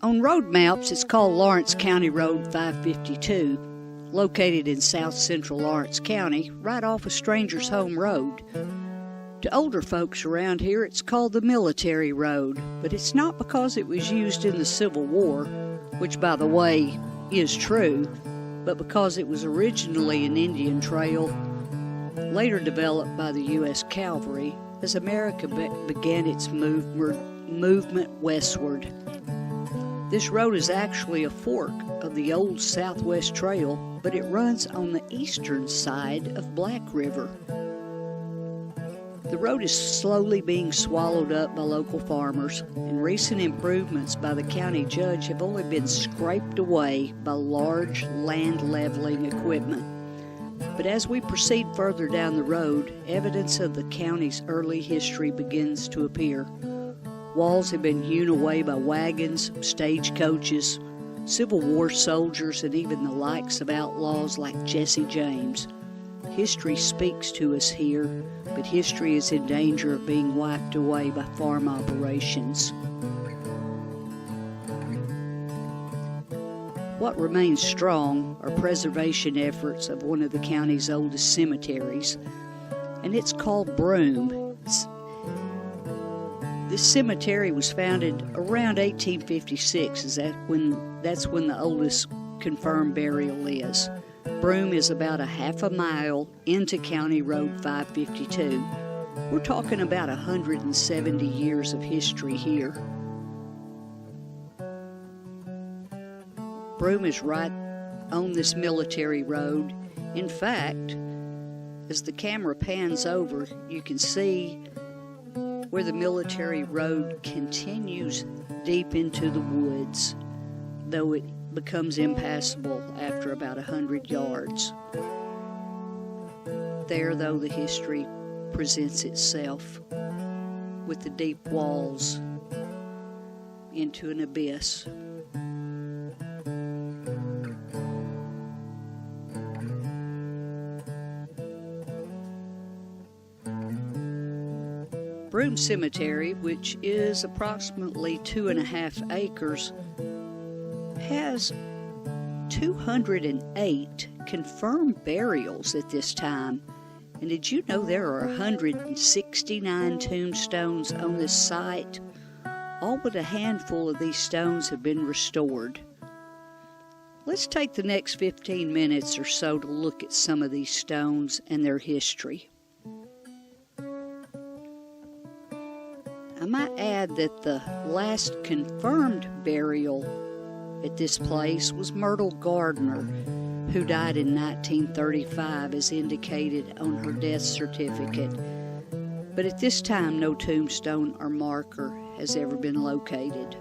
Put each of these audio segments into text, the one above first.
On road maps, it's called Lawrence County Road 552, located in south central Lawrence County, right off of Stranger's Home Road. To older folks around here, it's called the Military Road, but it's not because it was used in the Civil War, which, by the way, is true, but because it was originally an Indian trail, later developed by the U.S. Cavalry as America began its movement westward. This road is actually a fork of the old Southwest Trail, but it runs on the eastern side of Black River. The road is slowly being swallowed up by local farmers, and recent improvements by the county judge have only been scraped away by large land leveling equipment. But as we proceed further down the road, evidence of the county's early history begins to appear. Walls have been hewn away by wagons, stagecoaches, Civil War soldiers, and even the likes of outlaws like Jesse James. History speaks to us here, but history is in danger of being wiped away by farm operations. What remains strong are preservation efforts of one of the county's oldest cemeteries, and it's called Broom. This cemetery was founded around 1856, that's when the oldest confirmed burial is. Broom is about a half a mile into County Road 552. We're talking about 170 years of history here. Broom is right on this military road. In fact, as the camera pans over, you can see where the military road continues deep into the woods, though it becomes impassable after about 100 yards. There, though, the history presents itself with the deep walls into an abyss. Broom Cemetery, which is approximately 2.5 acres, has 208 confirmed burials at this time. And did you know there are 169 tombstones on this site? All but a handful of these stones have been restored. Let's take the next 15 minutes or so to look at some of these stones and their history. I might add that the last confirmed burial at this place was Myrtle Gardner, who died in 1935 as indicated on her death certificate. But at this time, no tombstone or marker has ever been located.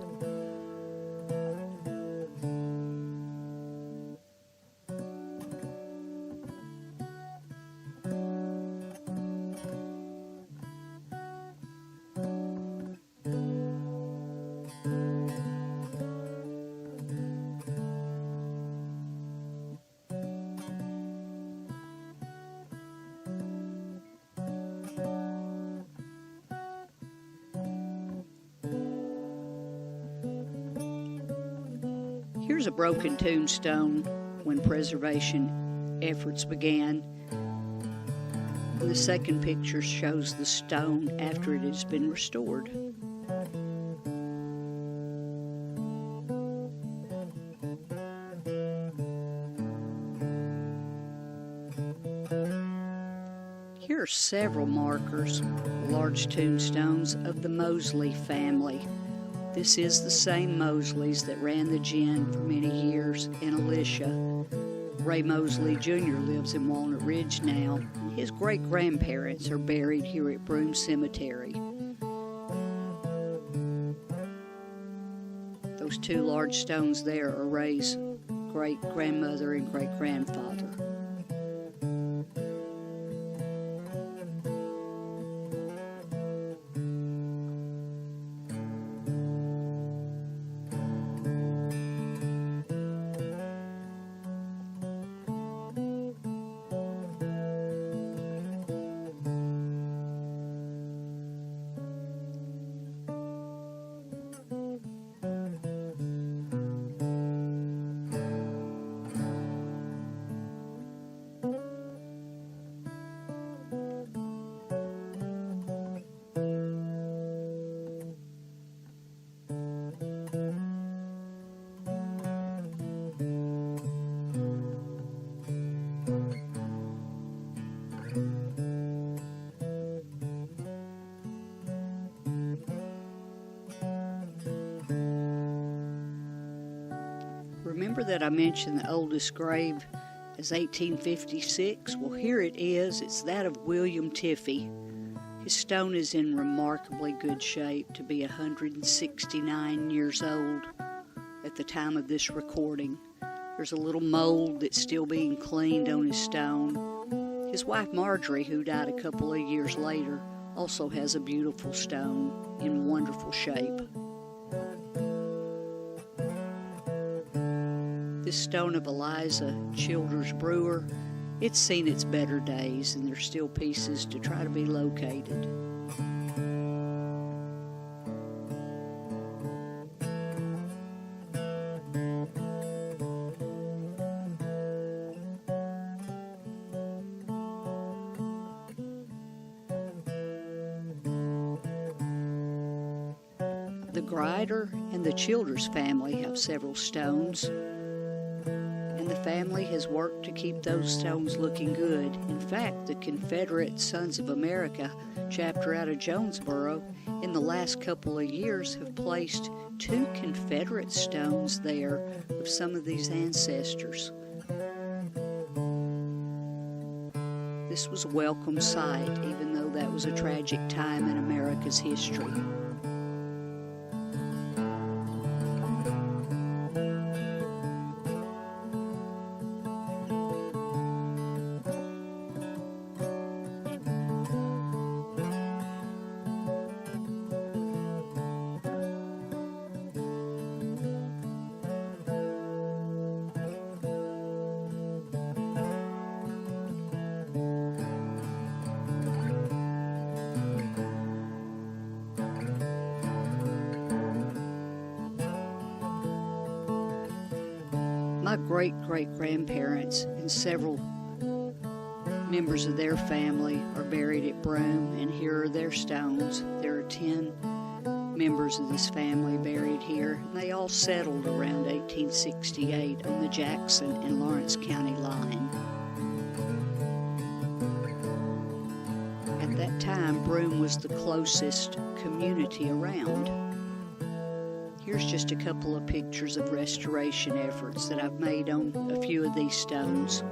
Here's a broken tombstone when preservation efforts began. And the second picture shows the stone after it has been restored. Here are several markers, large tombstones of the Mosley family. This is the same Mosleys that ran the gin for many years in Alicia. Ray Mosley Jr. lives in Walnut Ridge now. His great-grandparents are buried here at Broom Cemetery. Those two large stones there are Ray's great-grandmother and great-grandfather. Remember that I mentioned the oldest grave is 1856? Well, here it is. It's that of William Tiffey. His stone is in remarkably good shape to be 169 years old at the time of this recording. There's a little mold that's still being cleaned on his stone. His wife Marjorie, who died a couple of years later, also has a beautiful stone in wonderful shape. This stone of Eliza Childers Brewer, it's seen its better days, and there's still pieces to try to be located. The Grider and the Childers family have several stones, and the family has worked to keep those stones looking good. In fact, the Confederate Sons of America chapter out of Jonesboro in the last couple of years have placed 2 Confederate stones there of some of these ancestors. This was a welcome sight, even though that was a tragic time in America's history. My great-great-grandparents and several members of their family are buried at Broom, and here are their stones. There are 10 members of this family buried here, and they all settled around 1868 on the Jackson and Lawrence County line. At that time, Broom was the closest community around. Here's just a couple of pictures of restoration efforts that I've made on a few of these stones.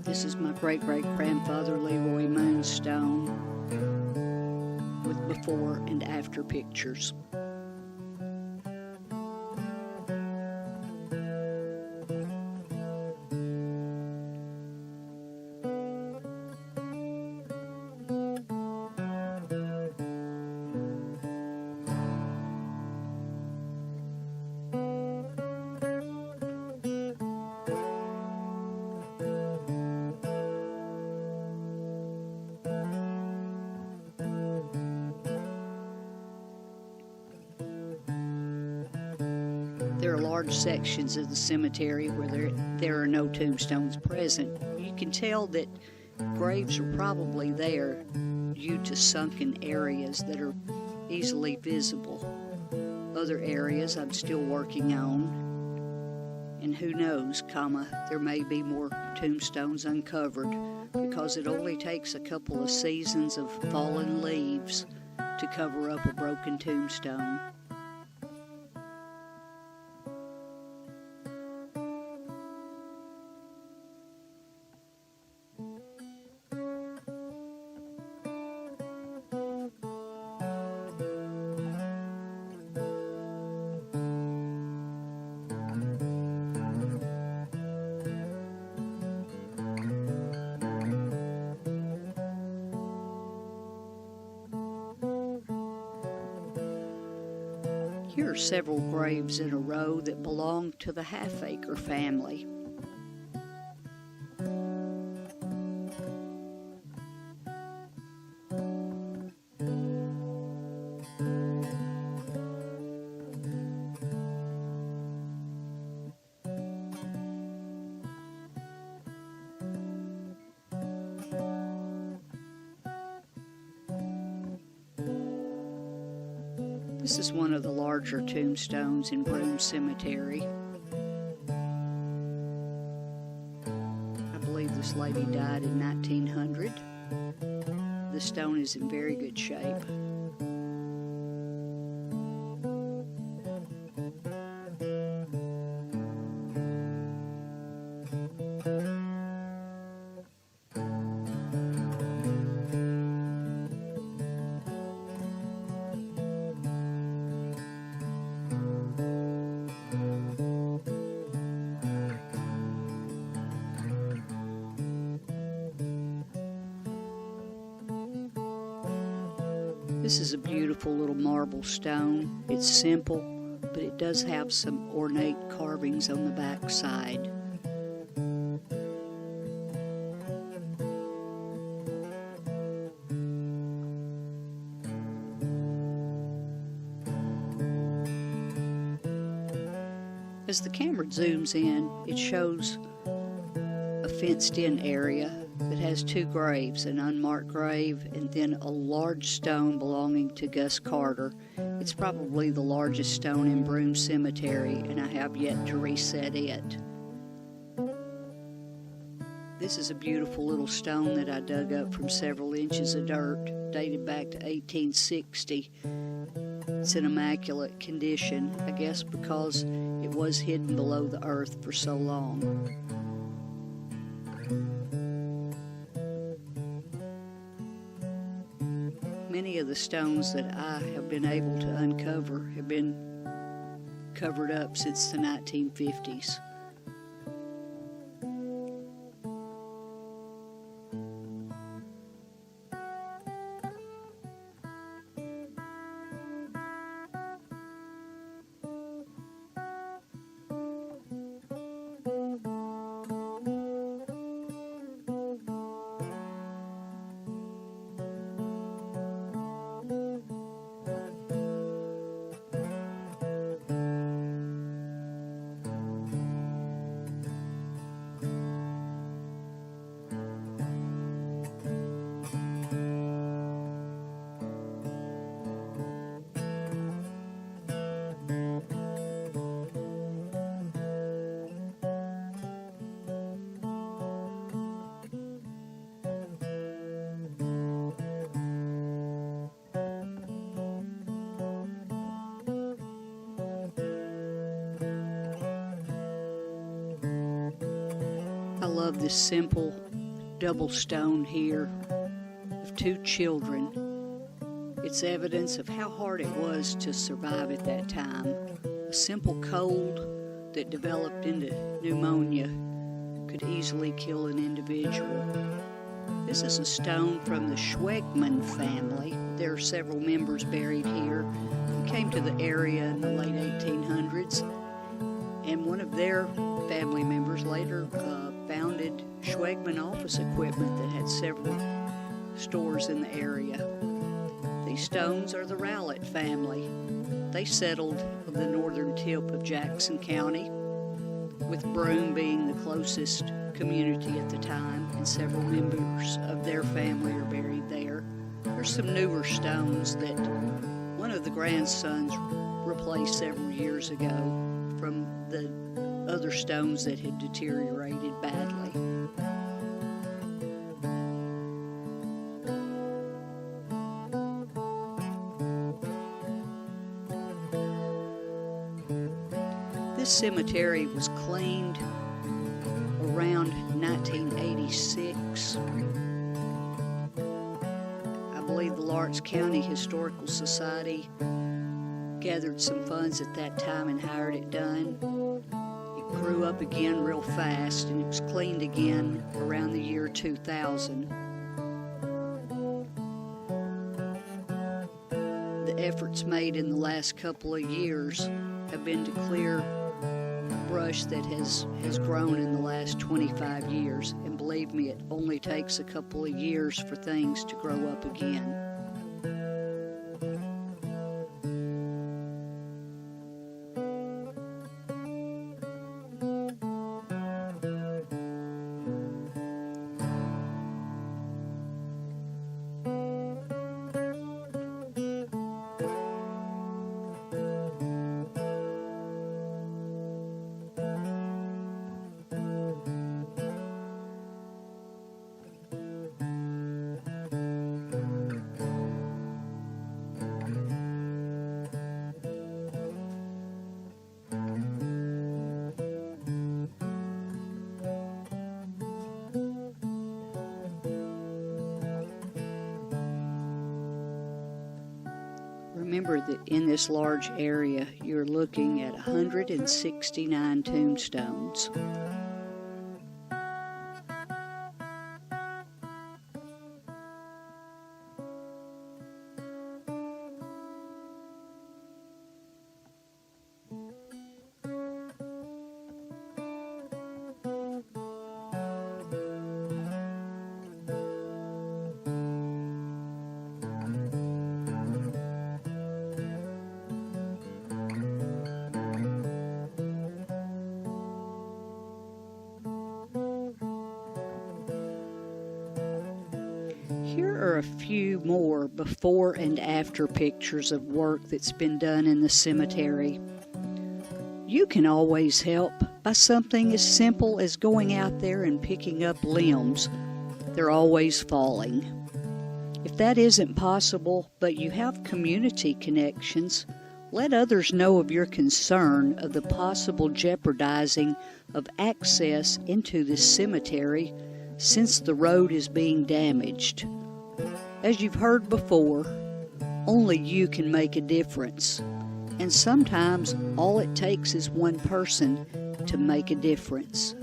This is my great-great-grandfather Leroy Moon's stone with before and after pictures. There are large sections of the cemetery where there are no tombstones present. You can tell that graves are probably there due to sunken areas that are easily visible. Other areas I'm still working on, and who knows, there may be more tombstones uncovered, because it only takes a couple of seasons of fallen leaves to cover up a broken tombstone. Here are several graves in a row that belong to the Halfacre family. This is one of the larger tombstones in Broom Cemetery. I believe This lady died in 1900. The stone is in very good shape. This is a beautiful little marble stone. It's simple, but it does have some ornate carvings on the back side. As the camera zooms in, it shows a fenced-in area that has two graves, an unmarked grave and then a large stone belonging to Gus Carter. It's probably the largest stone in Broom Cemetery, and I have yet to reset it. This is a beautiful little stone that I dug up from several inches of dirt, dated back to 1860. It's in immaculate condition, I guess because it was hidden below the earth for so long. Many of the stones that I have been able to uncover have been covered up since the 1950s. I love this simple double stone here of two children. It's evidence of how hard it was to survive at that time. A simple cold that developed into pneumonia could easily kill an individual. This is a stone from the Schwegman family. There are several members buried here who came to the area in the late 1800s, and one of their family members later founded Schwegman Office Equipment that had several stores in the area. These stones are the Rowlett family. They settled on the northern tip of Jackson County, with Broom being the closest community at the time, and several members of their family are buried there. There's some newer stones that one of the grandsons replaced several years ago from the other stones that had deteriorated badly. This cemetery was cleaned around 1986. I believe the Lawrence County Historical Society gathered some funds at that time and hired it done. It grew up again real fast, and it was cleaned again around the year 2000. The efforts made in the last couple of years have been to clear brush that has grown in the last 25 years, and believe me, it only takes a couple of years for things to grow up again. remember that in this large area, you're looking at 169 tombstones. Here are a few more before and after pictures of work that's been done in the cemetery. You can always help by something as simple as going out there and picking up limbs. They're always falling. If that isn't possible, but you have community connections, let others know of your concern of the possible jeopardizing of access into this cemetery since the road is being damaged. As you've heard before, only you can make a difference, and sometimes all it takes is one person to make a difference.